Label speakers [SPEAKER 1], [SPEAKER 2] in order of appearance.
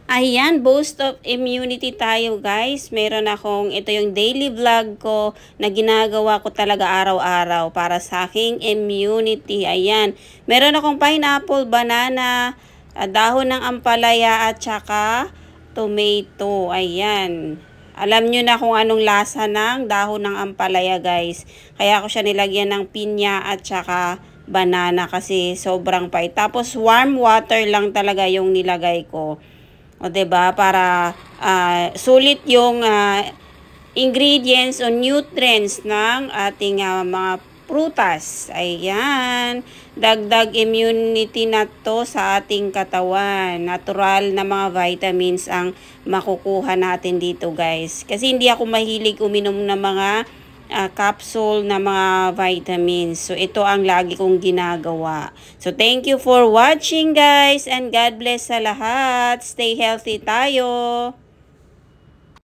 [SPEAKER 1] Ayan, boost of immunity tayo guys. Meron akong, ito yung daily vlog ko na ginagawa ko talaga araw-araw para sa aking immunity. Ayan, meron akong pineapple, banana, dahon ng ampalaya at saka tomato. Ayan. Alam nyo na kung anong lasa ng dahon ng ampalaya guys. Kaya ako siya nilagyan ng pinya at saka banana kasi sobrang pait. Tapos warm water lang talaga yung nilagay ko. O, 'di ba? Para sulit yung ingredients o nutrients ng ating mga prutas. Ayan. Dagdag immunity na to sa ating katawan. Natural na mga vitamins ang makukuha natin dito, guys. Kasi hindi ako mahilig uminom ng mga capsule na mga vitamins. So, ito ang lagi kong ginagawa. So, thank you for watching guys and God bless sa lahat. Stay healthy tayo.